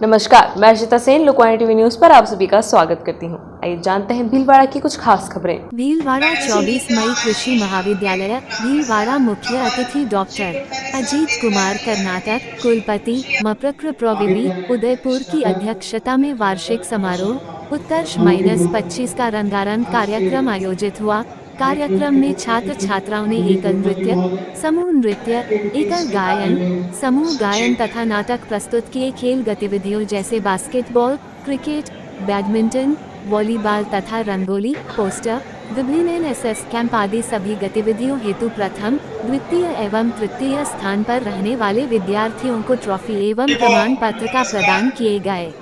नमस्कार, मैं Archita Sen Lokvani TV news पर आप सभी का स्वागत करती हूं। आइए जानते हैं भीलवाड़ा की कुछ खास खबरें। भीलवाड़ा 24 मई कृषि महाविद्यालय भीलवाड़ा मुख्य अतिथि डॉक्टर अजीत कुमार कर्नाटक कुलपति मप्रक्र प्रविवि उदयपुर की अध्यक्षता में वार्षिक समारोह उत्कर्ष -25 का रंगारंग कार्यक्रम आयोजित हुआ। कार्यक्रम में छात्र छात्राओं ने एकल नृत्य, समूह नृत्य, एकल गायन, समूह गायन तथा नाटक प्रस्तुत किए। खेल गतिविधियों जैसे बास्केटबॉल, क्रिकेट, बैडमिंटन, वॉलीबॉल तथा रंगोली, पोस्टर, विभिन्न एनएसएस कैंप आदि सभी गतिविधियों हेतु प्रथम, द्वितीय एवं तृतीय स्थान पर रहने वाले विद्यार्थियों को ट्रॉफी एवं प्रमाण पत्र का प्रदान किए गए।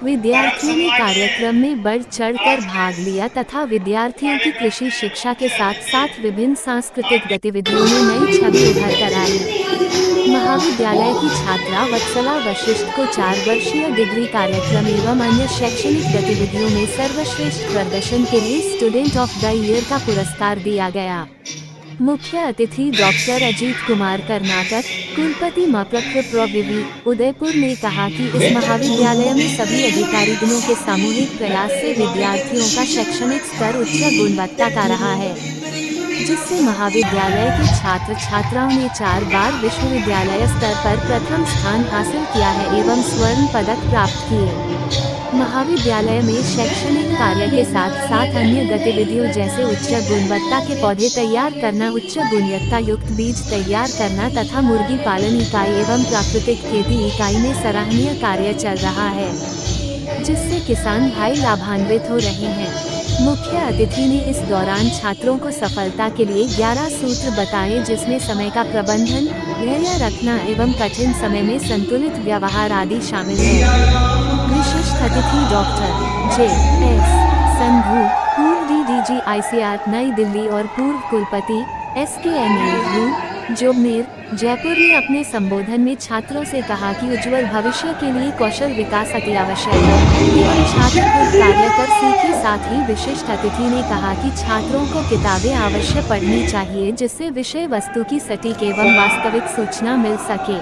विद्यार्थियों ने कार्यक्रम में बढ़ चढ़कर भाग लिया तथा विद्यार्थियों की कृषि शिक्षा के साथ साथ विभिन्न सांस्कृतिक गतिविधियों में नई छवि उभर कर आई। महाविद्यालय की छात्रा वत्सला वशिष्ठ को 4 वर्षीय डिग्री कार्यक्रम एवं अन्य शैक्षणिक गतिविधियों में सर्वश्रेष्ठ प्रदर्शन के लिए स्टूडेंट ऑफ द ईयर का पुरस्कार दिया गया। मुख्य अतिथि डॉक्टर अजीत कुमार कर्नाटक कुलपति मप्रक्र प्रविवि उदयपुर ने कहा कि इस महाविद्यालय में सभी अधिकारीगणों के सामूहिक प्रयास से विद्यार्थियों का शैक्षणिक स्तर उच्च गुणवत्ता का रहा है, जिससे महाविद्यालय के छात्र छात्राओं ने 4 बार विश्वविद्यालय स्तर पर प्रथम स्थान हासिल किया है एवं स्वर्ण पदक प्राप्त किए। महाविद्यालय में शैक्षणिक कार्य के साथ साथ अन्य गतिविधियों जैसे उच्च गुणवत्ता के पौधे तैयार करना, उच्च गुणवत्ता युक्त बीज तैयार करना तथा मुर्गी पालन इकाई एवं प्राकृतिक खेती इकाई में सराहनीय कार्य चल रहा है, जिससे किसान भाई लाभान्वित हो रहे हैं। मुख्य अतिथि ने इस दौरान छात्रों को सफलता के लिए 11 सूत्र बताए, जिसमें समय का प्रबंधन, धैर्य रखना एवं कठिन समय में संतुलित व्यवहार आदि शामिल है। विशिष्ट अतिथि डॉक्टर जे.एस. संधू, पूर्व डीडीजी ICR नई दिल्ली और पूर्व कुलपति SKNLU जोबनेर जयपुर ने अपने संबोधन में छात्रों से कहा कि उज्जवल भविष्य के लिए कौशल विकास अति आवश्यक है एवं छात्र खुद कार्य कर सीखे। साथ ही विशिष्ट अतिथि ने कहा कि छात्रों को किताबें अवश्य पढ़नी चाहिए, जिससे विषय वस्तु की सटीक एवं वास्तविक सूचना मिल सके।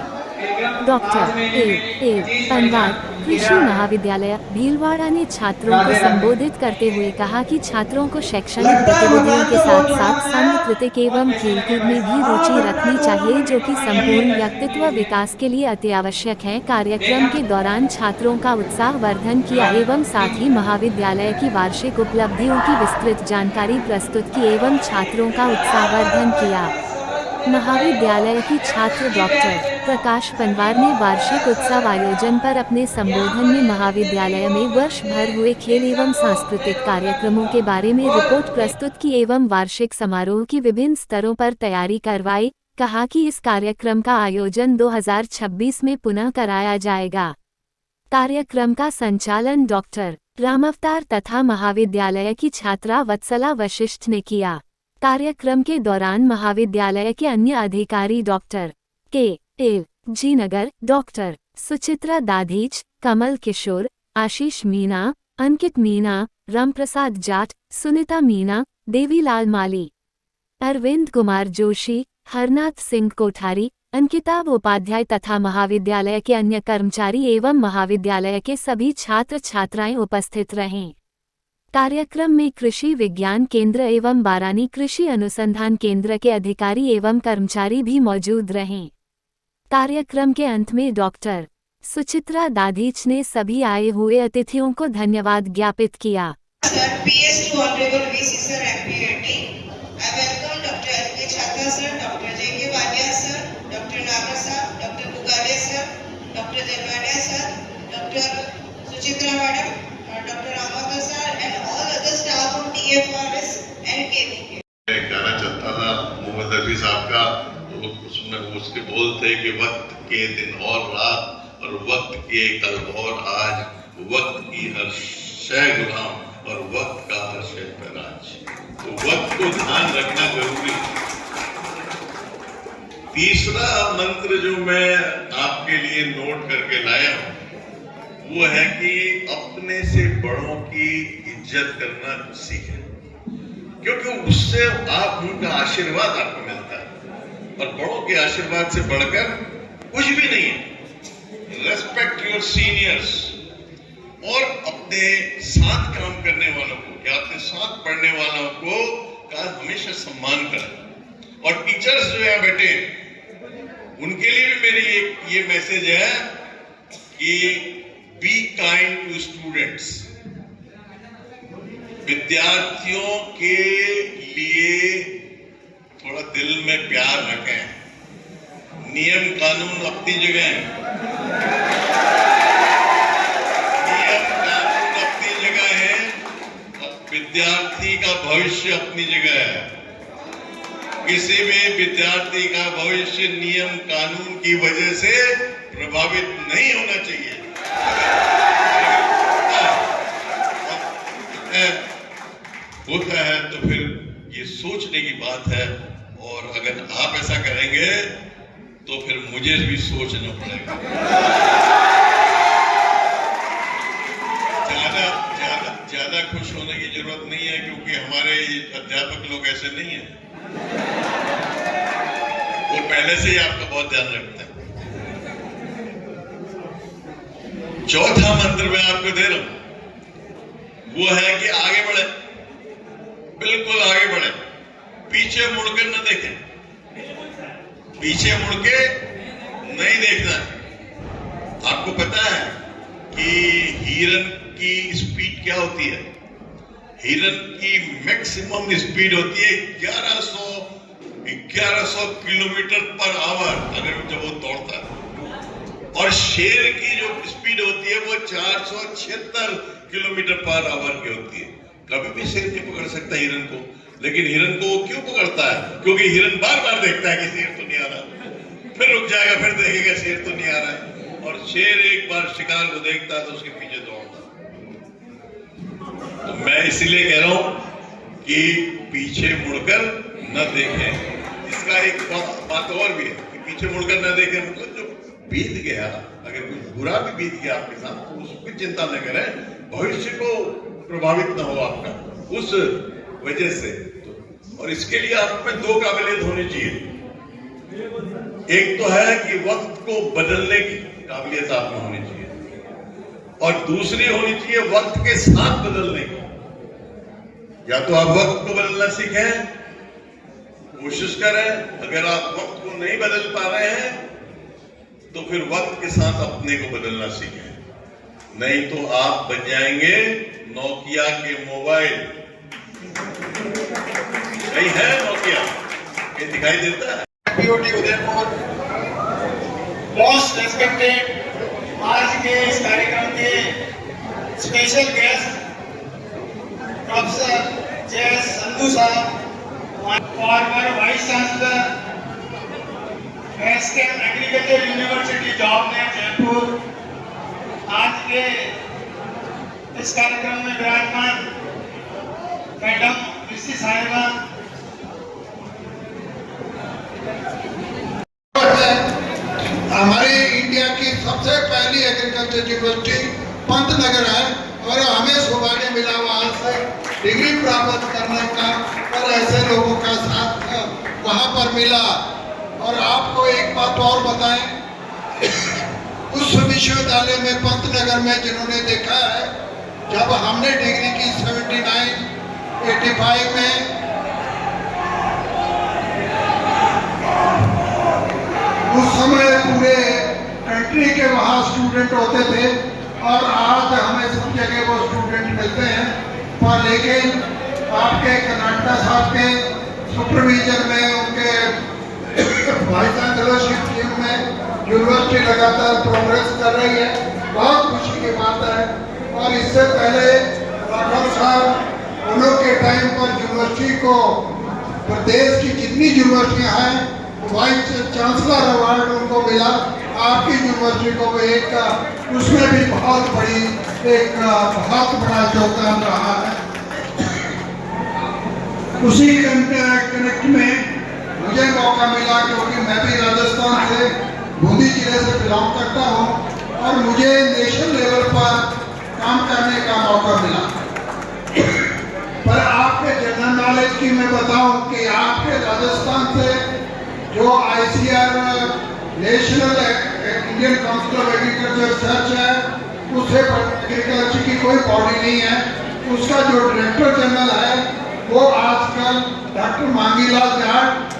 डॉक्टर ए पनवार कृषि महाविद्यालय भीलवाड़ा ने छात्रों को संबोधित करते हुए कहा कि छात्रों को शैक्षणिक गतिविधियों के साथ साथ सांस्कृतिक एवं खेलकूद में भी रुचि रखनी चाहिए, जो कि संपूर्ण व्यक्तित्व विकास के लिए अति आवश्यक है। कार्यक्रम के दौरान छात्रों का उत्साह वर्धन किया एवं साथ ही महाविद्यालय की वार्षिक उपलब्धियों की विस्तृत जानकारी प्रस्तुत की एवं छात्रों का उत्साह वर्धन किया। महाविद्यालय की छात्र डॉक्टर प्रकाश पनवार ने वार्षिक उत्सव आयोजन पर अपने संबोधन में महाविद्यालय में वर्ष भर हुए खेल एवं सांस्कृतिक कार्यक्रमों के बारे में रिपोर्ट प्रस्तुत की एवं वार्षिक समारोह की विभिन्न स्तरों पर तैयारी करवाई। कहा कि इस कार्यक्रम का आयोजन 2026 में पुनः कराया जाएगा। कार्यक्रम का संचालन डॉक्टर रामावतार तथा महाविद्यालय की छात्रा वत्सला वशिष्ठ ने किया। कार्यक्रम के दौरान महाविद्यालय के अन्य अधिकारी डॉक्टर के जी नगर, डॉक्टर सुचित्रा दाधीच, कमल किशोर, आशीष मीना, अंकित मीना, रामप्रसाद जाट, सुनीता मीना, देवीलाल माली, अरविंद कुमार जोशी, हरनाथ सिंह कोठारी, अंकिताभ उपाध्याय तथा महाविद्यालय के अन्य कर्मचारी एवं महाविद्यालय के सभी छात्र छात्राएं उपस्थित रहें। कार्यक्रम में कृषि विज्ञान केंद्र एवं बारानी कृषि अनुसंधान केंद्र के अधिकारी एवं कर्मचारी भी मौजूद रहें। कार्यक्रम के अंत में डॉक्टर सुचित्रा दाधीच ने सभी आए हुए अतिथियों को धन्यवाद ज्ञापित किया। गाना चलता था मोहम्मद रफी साहब का, उसमें उसके बोल थे कि वक्त के दिन और रात और वक्त के कल और आज, वक्त की हर शय गुलाम और वक्त का हर शय पर राज। तो वक्त को ध्यान रखना जरूरी है। तीसरा मंत्र जो मैं आपके लिए नोट करके लाया हूं वो है कि अपने से बड़ों की इज्जत करना सीखें, क्योंकि उससे आप उनका आशीर्वाद आपको मिलता है और बड़ों के आशीर्वाद से बढ़कर कुछ भी नहीं है। योर सीनियर्स और अपने साथ काम करने वालों को या अपने साथ पढ़ने वालों को का हमेशा सम्मान करें। और टीचर्स जो है बैठे उनके लिए भी मेरी ये मैसेज है कि बी काइंड टू स्टूडेंट्स। विद्यार्थियों के लिए थोड़ा दिल में प्यार रखें। नियम कानून अपनी जगह है, नियम कानून अपनी जगह है, विद्यार्थी का भविष्य अपनी जगह है। किसी भी विद्यार्थी का भविष्य नियम कानून की वजह से प्रभावित नहीं होना चाहिए। होता है तो फिर ये सोचने की बात है, और अगर आप ऐसा करेंगे तो फिर मुझे भी सोचना पड़ेगा। ज्यादा खुश होने की जरूरत नहीं है, क्योंकि हमारे अध्यापक लोग ऐसे नहीं हैं। वो पहले से ही आपका बहुत ध्यान रखते हैं। चौथा मंत्र मैं आपको दे रहा हूं, वो है कि आगे बढ़े, बिल्कुल आगे बढ़े, पीछे मुड़कर न देखें, पीछे मुड़ के नहीं देखना। आपको पता है कि हिरन की स्पीड क्या होती है? हिरन की मैक्सिमम स्पीड होती है 1100 किलोमीटर पर आवर, अगर जब वो दौड़ता है। और शेर की जो स्पीड होती है वो 476 किलोमीटर पर आवर की होती है। कभी भी शेर नहीं पकड़ सकता हिरन को, लेकिन हिरन को वो क्यों पकड़ता है? क्योंकि हिरन बार बार देखता है कि शेर तो नहीं आ रहा, फिर रुक जाएगा, फिर देखेगा शेर तो नहीं आ रहा है, और शेर एक बार शिकार को देखता है तो उसके पीछे दौड़ता। तो मैं इसीलिए कह रहा हूं कि पीछे मुड़कर न देखें। इसका एक बात और भी है कि पीछे मुड़कर न देखें मतलब जो बीत गया, अगर कुछ बुरा भी बीत गया आपके साथ तो उसकी चिंता न करें, भविष्य को प्रभावित न हो आपका उस वजह से। और इसके लिए आप में दो काबिलियत होनी चाहिए। एक तो है कि वक्त को बदलने की काबिलियत आप में होनी चाहिए, और दूसरी होनी चाहिए वक्त के साथ बदलने की। या तो आप वक्त को बदलना सीखें, कोशिश करें। अगर आप वक्त को नहीं बदल पा रहे हैं तो फिर वक्त के साथ अपने को बदलना सीखें, नहीं तो आप बन जाएंगे नोकिया के मोबाइल। नहीं है नोकिया, ये दिखाई देता है। पीओटी उदयपुर मोस्ट रेस्पेक्टेड, आज के इस कार्यक्रम के स्पेशल गेस्ट प्रोफेसर जय संधू साहब, farmer vice chancellor SKM agriculture university Jawaharlal Jaipur, आज के इस कार्यक्रम में विराजमान मैडम ऋषि साहिबा, हमारी इंडिया की सबसे पहली एग्रीकल्चर यूनिवर्सिटी पंतनगर है, और हमें सौभाग्य मिला वहां से डिग्री प्राप्त करने का, और ऐसे लोगों का साथ वहां पर मिला। और आपको एक बात और बताएं, उस विश्वविद्यालय में पंतनगर में जिन्होंने देखा है, जब हमने डिग्री की 85 में, उस समय पूरे कंट्री के वहाँ स्टूडेंट होते थे, और आज हमें सब जगह वो स्टूडेंट मिलते हैं। पर लेकिन आपके कर्नाटक साहब के सुपरविजन में, उनके वाइस फेलोशिप टीम में यूनिवर्सिटी लगातार प्रोग्रेस कर रही है, बहुत खुशी की बात है। और इससे पहले राठौर साहब, उन लोग के टाइम पर यूनिवर्सिटी को, प्रदेश की जितनी यूनिवर्सिटियाँ हैं, वाइस चांसलर अवार्ड उनको मिला। आपकी यूनिवर्सिटी को एक उसमें भी बहुत बड़ा योगदान रहा है। उसी कनेक्ट में मुझे मौका मिला, क्योंकि मैं भी राजस्थान से बूंदी जिले से बिलोंग करता हूँ, और मुझे नेशनल लेवल पर काम करने का मौका मिला। पर आपके जनरल नॉलेज की मैं बताऊं कि आपके राजस्थान से जो ICAR national Indian council of agriculture search है, उसे एग्रीकल्चर की कोई बॉडी नहीं है। उसका जो डायरेक्टर जनरल है वो आजकल डॉक्टर मांगीलाल जाट